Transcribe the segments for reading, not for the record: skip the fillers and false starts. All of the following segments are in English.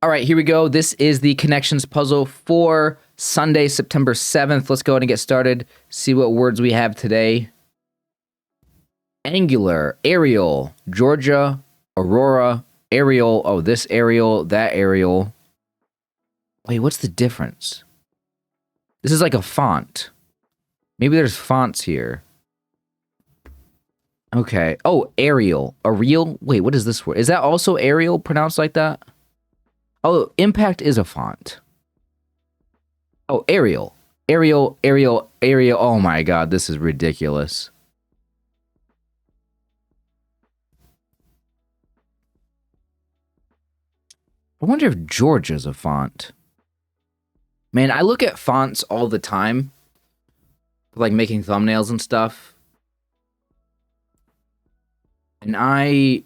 All right, here we go. This is the connections puzzle for Sunday, September 7th. Let's go ahead and get started. See what words we have today. Angular, Ariel, Georgia, Aurora, Ariel. Oh, this Ariel, that Ariel. Wait, what's the difference? This is like a font. Maybe there's fonts here. Okay. Oh, Ariel. Arial? Wait, what is this word? Is that also Ariel pronounced like that? Oh, impact is a font. Oh, Ariel. Ariel, Ariel, Ariel. Oh my god, this is ridiculous. I wonder if Georgia's a font. Man, I look at fonts all the time. Like making thumbnails and stuff. And I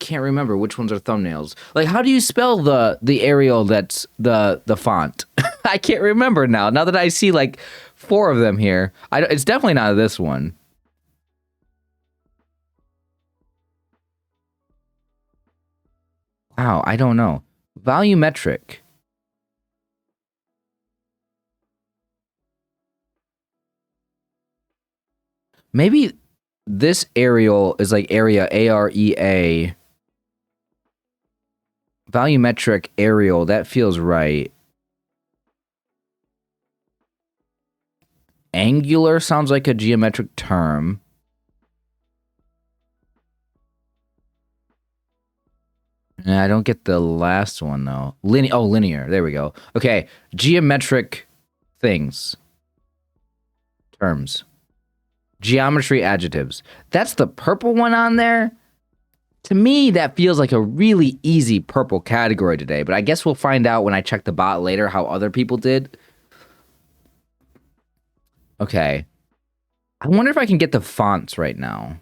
can't remember which ones are thumbnails. Like, how do you spell the Arial that's the font? I can't remember now. Now that I see like 4 of them here. It's definitely not this one. Wow, I don't know. Volumetric. Maybe this Arial is like area, A-R-E-A. Volumetric Arial, that feels right. Angular sounds like a geometric term. I don't get the last one, though. Linear. There we go. Okay. Geometric things. Terms. Geometry adjectives. That's the purple one on there. To me, that feels like a really easy purple category today, but I guess we'll find out when I check the bot later how other people did. Okay. I wonder if I can get the fonts right now.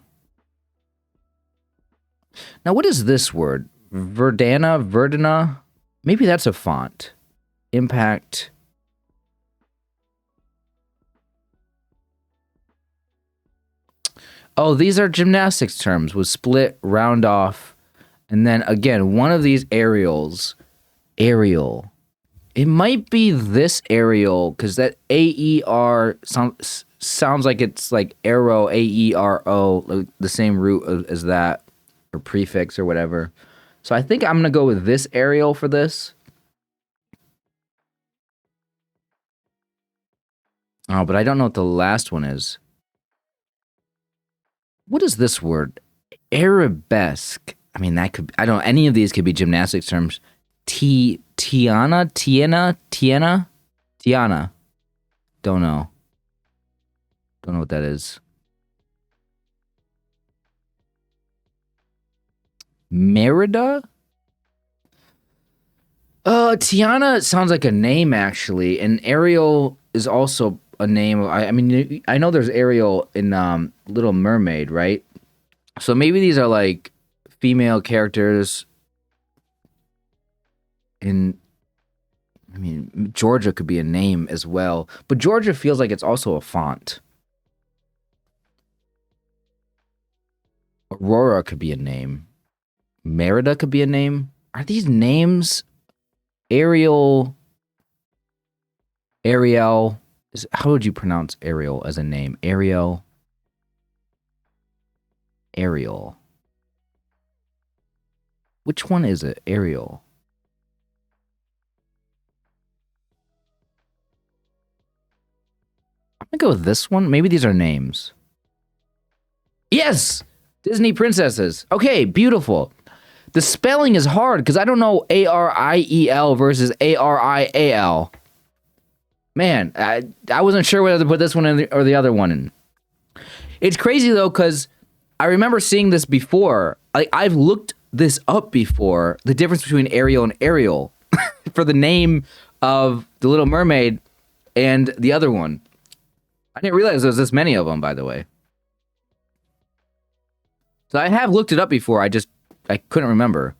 Now, what is this word? Verdana? Maybe that's a font. Impact. Oh, these are gymnastics terms with split, round off, and then again, one of these Arials. Arial. It might be this Arial, because that A-E-R sounds like it's like arrow, A-E-R-O, like the same root as that, or prefix or whatever. So I think I'm going to go with this Arial for this. Oh, but I don't know what the last one is. What is this word? Arabesque. I mean, that could, I don't know, any of these could be gymnastics terms. Tiana? Don't know. Don't know what that is. Merida? Tiana sounds like a name, actually. And Ariel is also a name. I mean, I know there's Ariel in Little Mermaid, right? So maybe these are like female characters. I mean, Georgia could be a name as well. But Georgia feels like it's also a font. Aurora could be a name. Merida could be a name. Are these names? Ariel. How would you pronounce Ariel as a name? Ariel. Which one is it? Ariel. I'm gonna go with this one. Maybe these are names. Yes! Disney princesses. Okay, beautiful. The spelling is hard because I don't know A-R-I-E-L versus A-R-I-A-L. Man, I wasn't sure whether to put this one in or the other one in. It's crazy, though, because I remember seeing this before. I've looked this up before, the difference between Ariel and Ariel for the name of The Little Mermaid and the other one. I didn't realize there was this many of them, by the way. So I have looked it up before. I couldn't remember.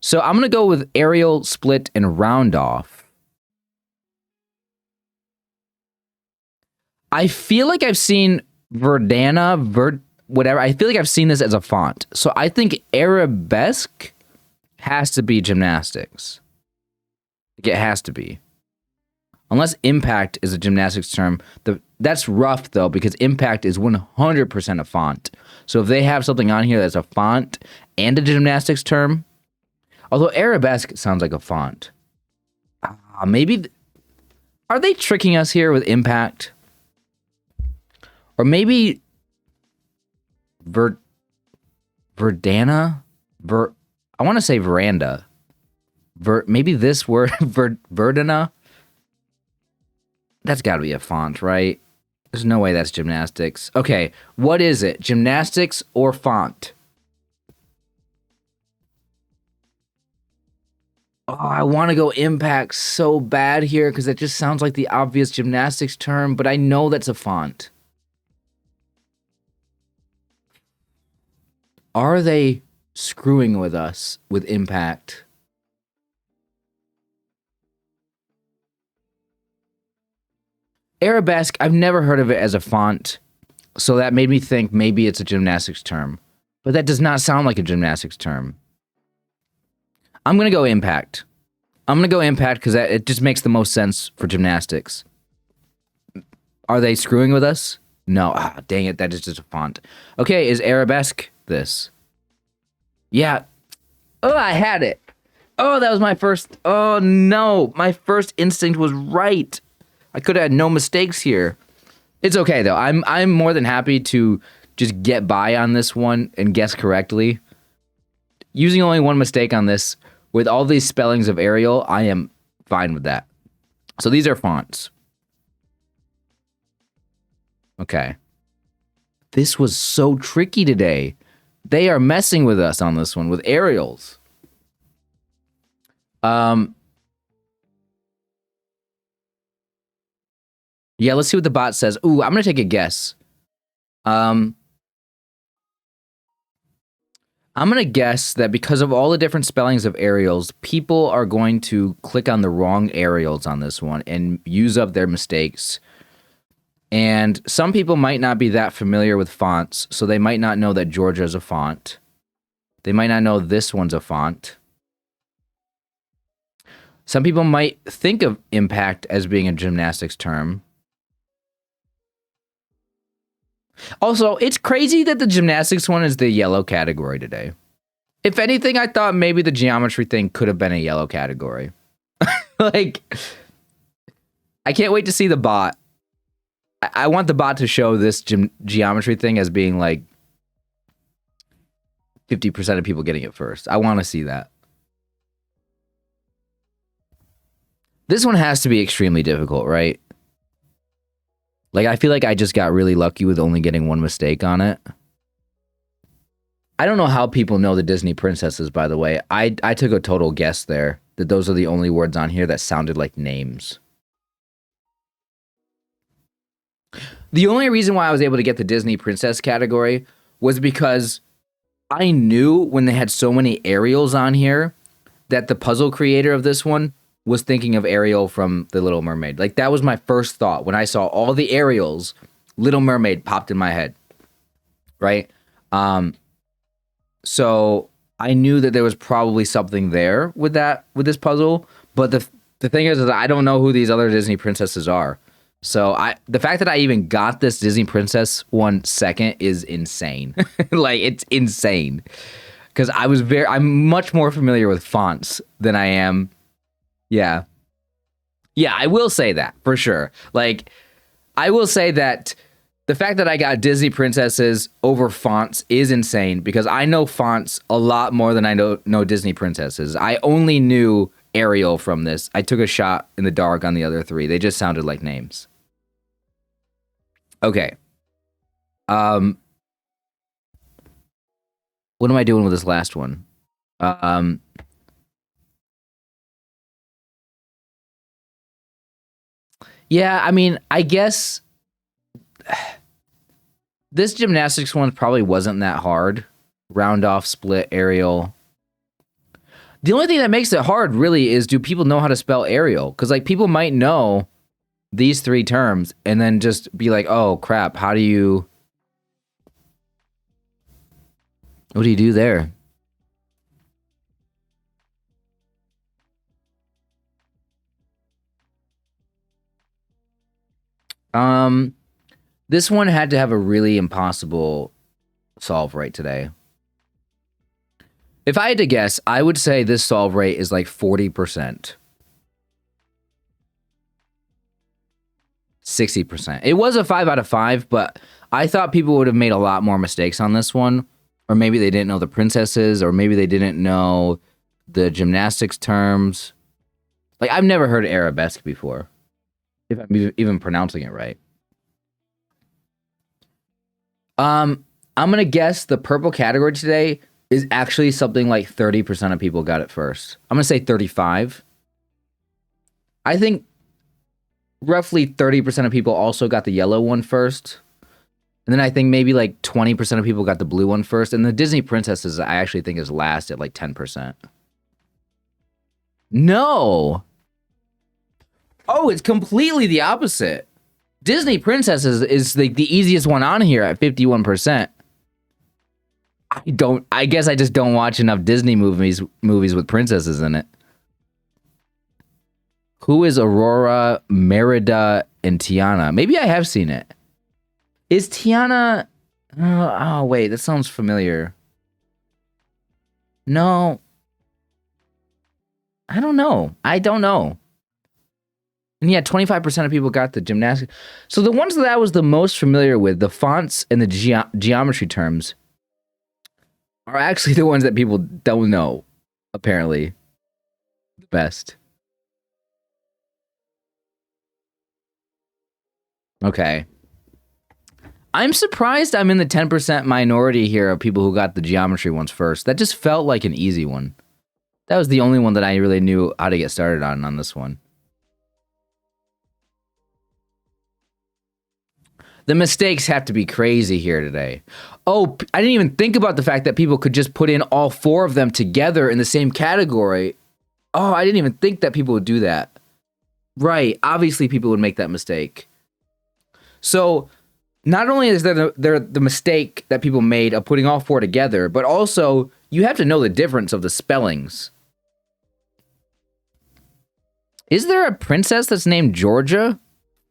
So I'm going to go with Arial, split, and round off. I feel like I've seen Verdana, whatever. I feel like I've seen this as a font. So I think Arabesque has to be gymnastics. Like, it has to be. Unless impact is a gymnastics term. That's rough, though, because impact is 100% a font. So if they have something on here that's a font and a gymnastics term, although arabesque sounds like a font. Maybe... Are they tricking us here with impact? Or maybe... Verdana? I want to say veranda. Maybe this word, Verdana? That's got to be a font, right? There's no way that's gymnastics. Okay, what is it? Gymnastics or font? Oh, I want to go impact so bad here because that just sounds like the obvious gymnastics term, but I know that's a font. Are they screwing with us with impact? Arabesque, I've never heard of it as a font, so that made me think maybe it's a gymnastics term. But that does not sound like a gymnastics term. I'm going to go impact. I'm going to go impact because it just makes the most sense for gymnastics. Are they screwing with us? No. Dang it, that is just a font. Okay, is arabesque this? Yeah. Oh, I had it. Oh, that was my first... Oh, no. My first instinct was right. I could have had no mistakes here. It's okay, though. I'm more than happy to just get by on this one and guess correctly. Using only one mistake on this, with all these spellings of Ariel, I am fine with that. So these are fonts. Okay. This was so tricky today. They are messing with us on this one with Arials. Yeah, let's see what the bot says. Ooh, I'm gonna take a guess. I'm gonna guess that because of all the different spellings of Arials, people are going to click on the wrong Arials on this one and use up their mistakes. And some people might not be that familiar with fonts, so they might not know that Georgia is a font. They might not know this one's a font. Some people might think of impact as being a gymnastics term. Also, it's crazy that the gymnastics one is the yellow category today. If anything, I thought maybe the geometry thing could have been a yellow category. Like, I can't wait to see the bot. I want the bot to show this geometry thing as being like 50% of people getting it first. I want to see that. This one has to be extremely difficult, right? Like, I feel like I just got really lucky with only getting one mistake on it. I don't know how people know the Disney princesses, by the way. I took a total guess there that those are the only words on here that sounded like names. The only reason why I was able to get the Disney princess category was because I knew when they had so many Ariels on here that the puzzle creator of this one was thinking of Ariel from The Little Mermaid. Like, that was my first thought. When I saw all the Ariels, Little Mermaid popped in my head. Right? So I knew that there was probably something there with this puzzle. But the thing is I don't know who these other Disney princesses are. So the fact that I even got this Disney princess one second is insane. Like, it's insane. Because I'm much more familiar with fonts than I am. Yeah. Yeah, I will say that for sure. Like, I will say that the fact that I got Disney princesses over fonts is insane because I know fonts a lot more than I know Disney princesses. I only knew Ariel from this. I took a shot in the dark on the other three. They just sounded like names. Okay. What am I doing with this last one? Yeah, I mean, I guess this gymnastics one probably wasn't that hard. Round off, split, Ariel. The only thing that makes it hard really is, do people know how to spell Ariel? Because, like, people might know these three terms and then just be like, oh crap, what do you do there? This one had to have a really impossible solve rate today. If I had to guess, I would say this solve rate is like 40%. 60%. It was a 5 out of 5, but I thought people would have made a lot more mistakes on this one. Or maybe they didn't know the princesses, or maybe they didn't know the gymnastics terms. Like, I've never heard arabesque before, if I'm even pronouncing it right. I'm going to guess the purple category today is actually something like 30% of people got it first. I'm going to say 35. I think roughly 30% of people also got the yellow one first. And then I think maybe like 20% of people got the blue one first. And the Disney princesses, I actually think, is last at like 10%. No. Oh, it's completely the opposite. Disney princesses is like the easiest one on here at 51%. I guess I just don't watch enough Disney movies with princesses in it. Who is Aurora, Merida, and Tiana? Maybe I have seen it. Is Tiana... Oh, wait, that sounds familiar. No. I don't know. And yeah, 25% of people got the gymnastics. So the ones that I was the most familiar with, the fonts and the geometry terms, are actually the ones that people don't know, apparently, the best. Okay. I'm surprised I'm in the 10% minority here of people who got the geometry ones first. That just felt like an easy one. That was the only one that I really knew how to get started on this one. The mistakes have to be crazy here today. Oh, I didn't even think about the fact that people could just put in all 4 of them together in the same category. Oh, I didn't even think that people would do that. Right, obviously people would make that mistake. So, not only is there the mistake that people made of putting all 4 together, but also you have to know the difference of the spellings. Is there a princess that's named Georgia?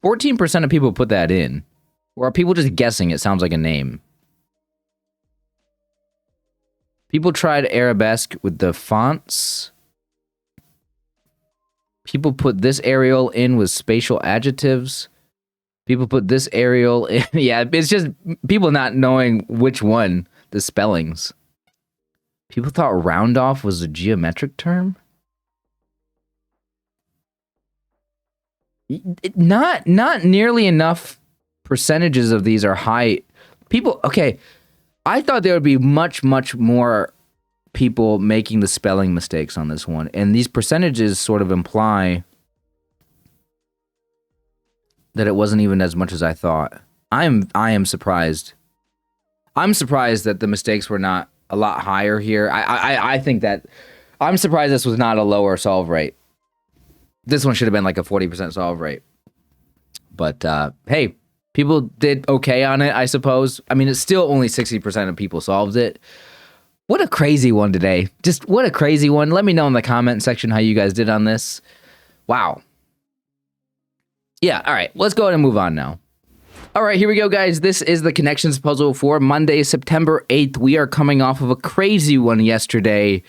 14% of people put that in. Or are people just guessing it sounds like a name? People tried arabesque with the fonts. People put this Arial in with spatial adjectives. People put this Arial in. Yeah, it's just people not knowing which one, the spellings. People thought round off was a geometric term. Not nearly enough percentages of these are high. People, okay, I thought there would be much more people making the spelling mistakes on this one. And these percentages sort of imply that it wasn't even as much as I thought. I am surprised. I'm surprised that the mistakes were not a lot higher here. I think that I'm surprised this was not a lower solve rate. This one should have been like a 40% solve rate. But hey, people did okay on it, I suppose. I mean, it's still only 60% of people solved it. What a crazy one today. Just what a crazy one. Let me know in the comment section how you guys did on this. Wow. Yeah, all right. Let's go ahead and move on now. All right, here we go, guys. This is the connections puzzle for Monday, September 8th. We are coming off of a crazy one yesterday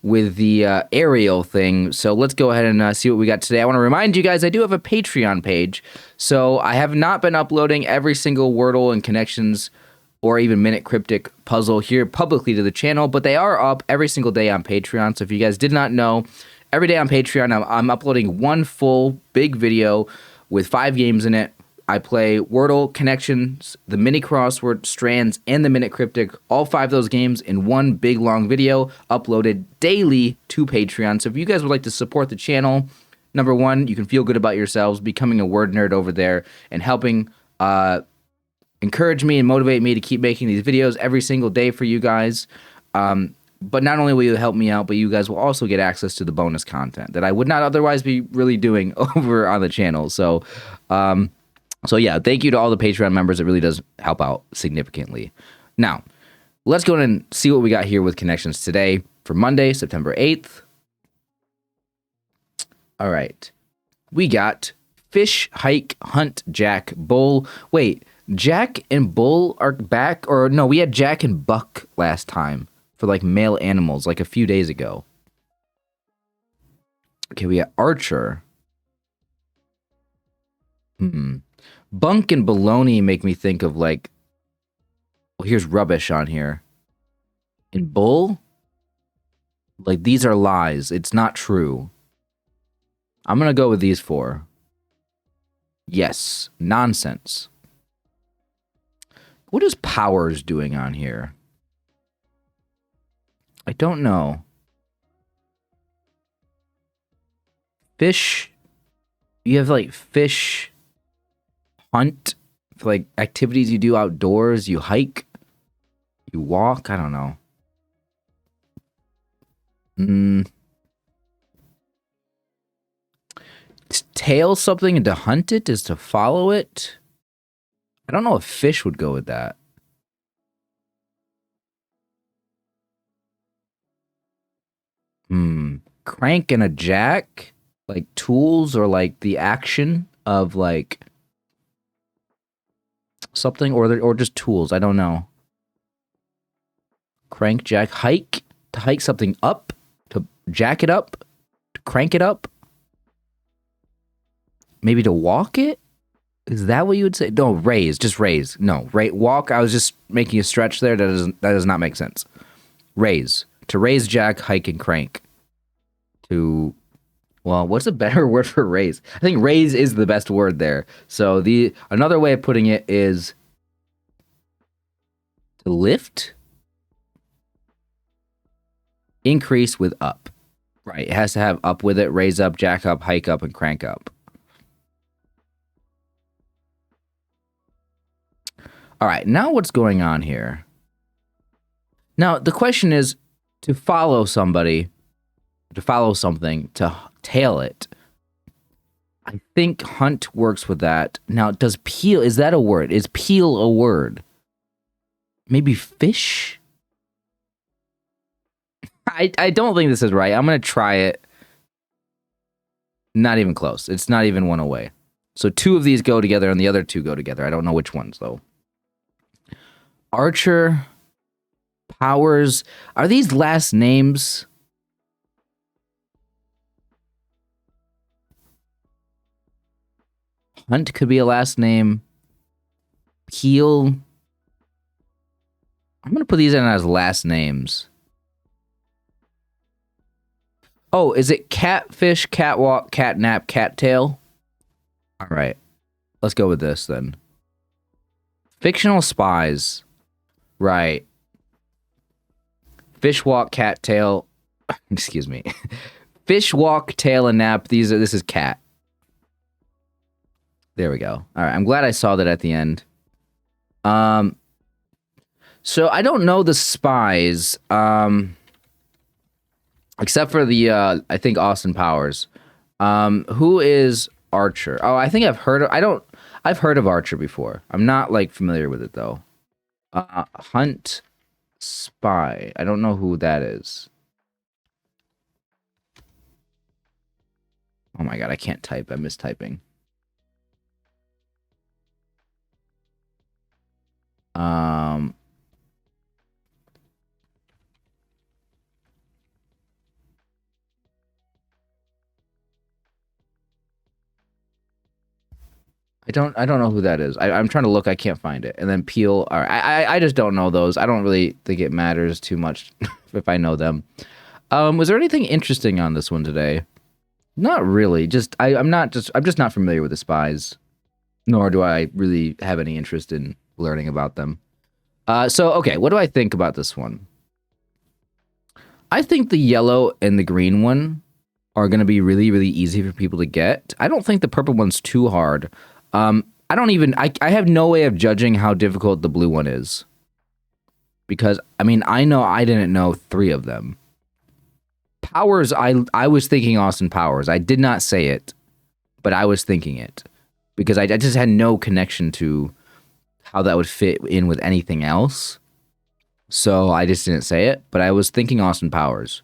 with the Ariel thing. So let's go ahead and see what we got today. I want to remind you guys, I do have a Patreon page. So I have not been uploading every single Wordle and connections or even minute cryptic puzzle here publicly to the channel, but they are up every single day on Patreon. So if you guys did not know, every day on Patreon, I'm uploading one full big video with 5 games in it. I play Wordle, Connections, the Mini Crossword, Strands, and the Minute Cryptic, all 5 of those games in one big long video uploaded daily to Patreon. So if you guys would like to support the channel, number one, you can feel good about yourselves, becoming a word nerd over there, and helping encourage me and motivate me to keep making these videos every single day for you guys. But not only will you help me out, but you guys will also get access to the bonus content that I would not otherwise be really doing over on the channel. So yeah, thank you to all the Patreon members. It really does help out significantly. Now, let's go ahead and see what we got here with connections today for Monday, September 8th. All right. We got Fish, hike, hunt, jack, bull. Wait, Jack and bull are back? Or no, we had Jack and buck last time for like male animals, like a few days ago. Okay, we got archer. Bunk and baloney make me think of like, well, here's rubbish on here. And bull? Like, these are lies. It's not true. I'm gonna go with these four. Yes, nonsense. What is Powers doing on here? I don't know. Fish. You have like fish, hunt, for like activities you do outdoors. You hike, you walk. I don't know. To tail something and to hunt it is to follow it. I don't know if fish would go with that. Crank and a jack, like tools or like the action of like something, or just tools. I don't know. Crank, jack, hike, to hike something up, to jack it up, to crank it up. Maybe to walk it? Is that what you would say? No, raise, just raise. No, walk. I was just making a stretch there. That does not make sense. Raise, to raise, jack, hike, and crank. To, well, what's a better word for raise? I think raise is the best word there. So another way of putting it is to lift, increase with up. Right, it has to have up with it. Raise up, jack up, hike up, and crank up. All right, now what's going on here? Now, the question is to follow somebody, to follow something, to tail it. I think hunt works with that. Now, does peel, is that a word? Is peel a word? Maybe fish? I don't think this is right. I'm going to try it. Not even close. It's not even one away. So two of these go together and the other two go together. I don't know which ones, though. Archer, Powers. Are these last names? Hunt could be a last name. Peel. I'm going to put these in as last names. Oh, is it catfish, catwalk, catnap, cattail? All right. Let's go with this then. Fictional spies. Right. Fish walk, cattail. Excuse me. Fish walk, tail, and nap. This is cat. There we go. All right. I'm glad I saw that at the end. So I don't know the spies. Except for the, I think Austin Powers. Who is Archer? Oh, I think I've heard of, I've heard of Archer before. I'm not, like, familiar with it, though. Hunt, spy. I don't know who that is. Oh my god, I can't type. I'm mistyping. I don't know who that is. I'm trying to look. I can't find it. And then Peel. All right. I just don't know those. I don't really think it matters too much if I know them. Was there anything interesting on this one today? Not really. I'm just not familiar with the spies, nor do I really have any interest in learning about them. So okay, what do I think about this one? I think the yellow and the green one are going to be really, really easy for people to get. I don't think the purple one's too hard. I have no way of judging how difficult the blue one is. Because, I mean, I know I didn't know 3 of them. Powers, I was thinking Austin Powers. I did not say it, but I was thinking it. Because I just had no connection to how that would fit in with anything else. So I just didn't say it, but I was thinking Austin Powers.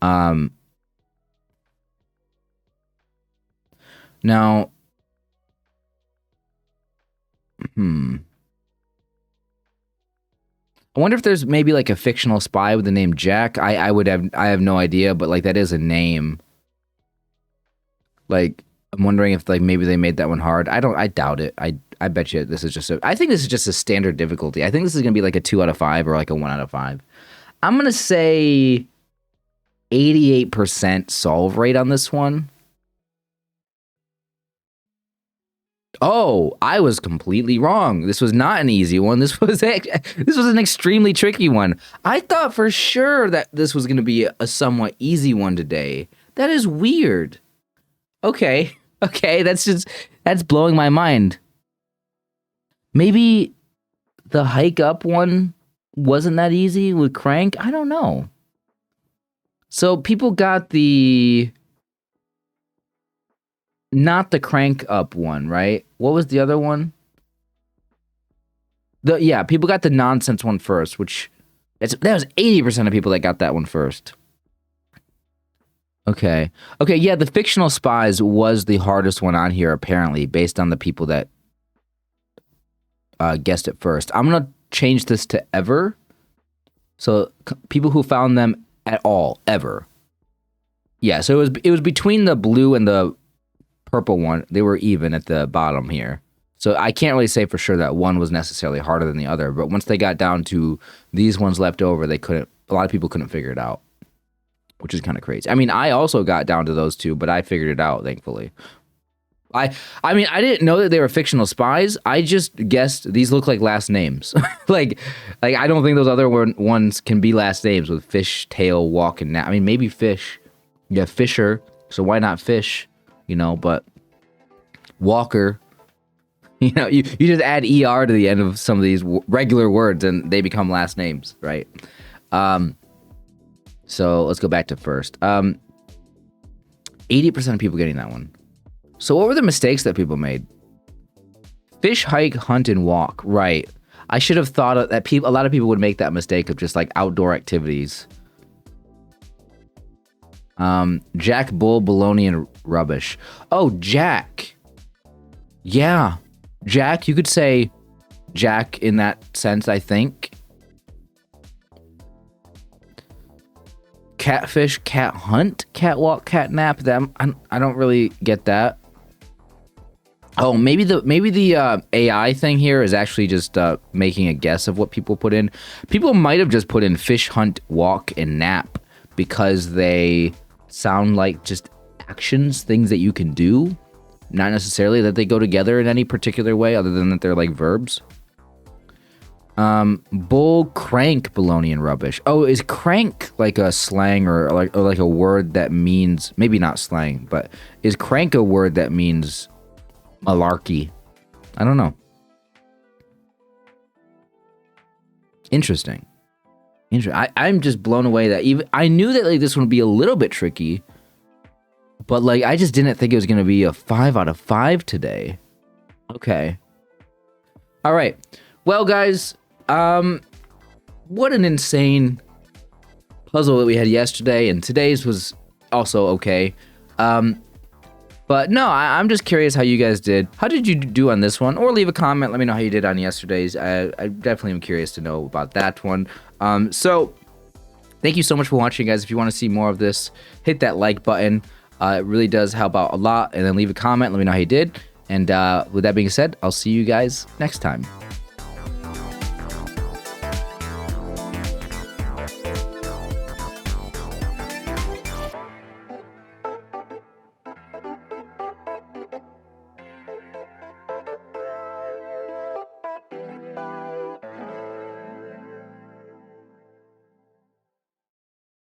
Now, I wonder if there's maybe like a fictional spy with the name Jack. I have no idea, but like that is a name. Like I'm wondering if like maybe they made that one hard. I doubt it. I bet you this is just I think this is just a standard difficulty. I think this is gonna be like a 2 out of 5 or like a 1 out of 5. I'm gonna say 88% solve rate on this one. Oh, I was completely wrong. This was not an easy one. This was an extremely tricky one. I thought for sure that this was going to be a somewhat easy one today. That is weird. Okay, that's blowing my mind. Maybe the hike up one wasn't that easy with crank? I don't know. So people got not the crank up one, right? What was the other one? People got the nonsense one first, which that was 80% of people that got that one first. Okay, yeah, the fictional spies was the hardest one on here, apparently, based on the people that guessed it first. I'm gonna change this to ever. So people who found them at all, ever. Yeah, so it was between the blue and the purple one. They were even at the bottom here. So I can't really say for sure that one was necessarily harder than the other, but once they got down to these ones left over, a lot of people couldn't figure it out, which is kind of crazy. I mean, I also got down to those two, but I figured it out, thankfully. I mean, I didn't know that they were fictional spies. I just guessed these look like last names. like I don't think those other ones can be last names with fish, tail, walk, and nap. I mean, maybe fish. Yeah, Fisher. So why not fish? You know, but Walker, you know, you just add ER to the end of some of these regular words and they become last names, right? So let's go back to first. 80% of people getting that one. So what were the mistakes that people made? Fish, hike, hunt, and walk. Right. I should have thought that a lot of people would make that mistake of just like outdoor activities. Jack, bull, baloney, and rubbish. Oh, Jack. Yeah. Jack, you could say Jack in that sense, I think. Catfish, cat hunt, cat walk, cat nap. Them, I don't really get that. Oh, maybe the AI thing here is actually just making a guess of what people put in. People might have just put in fish, hunt, walk, and nap because they sound like just actions, things that you can do, not necessarily that they go together in any particular way other than that they're like verbs. Bull, crank, baloney, and rubbish. Oh, is crank like a slang or like a word that means, maybe not slang, but is crank a word that means malarkey? I don't know. Interesting. I'm just blown away that even I knew that like this one would be a little bit tricky, but like I just didn't think it was gonna be a 5 out of 5 today. Okay. All right. Well, guys, what an insane puzzle that we had yesterday, and today's was also okay. But no, I'm just curious how you guys did. How did you do on this one? Or leave a comment. Let me know how you did on yesterday's. I definitely am curious to know about that one. So thank you so much for watching, guys. If you want to see more of this, hit that like button. It really does help out a lot. And then leave a comment. Let me know how you did. And with that being said, I'll see you guys next time.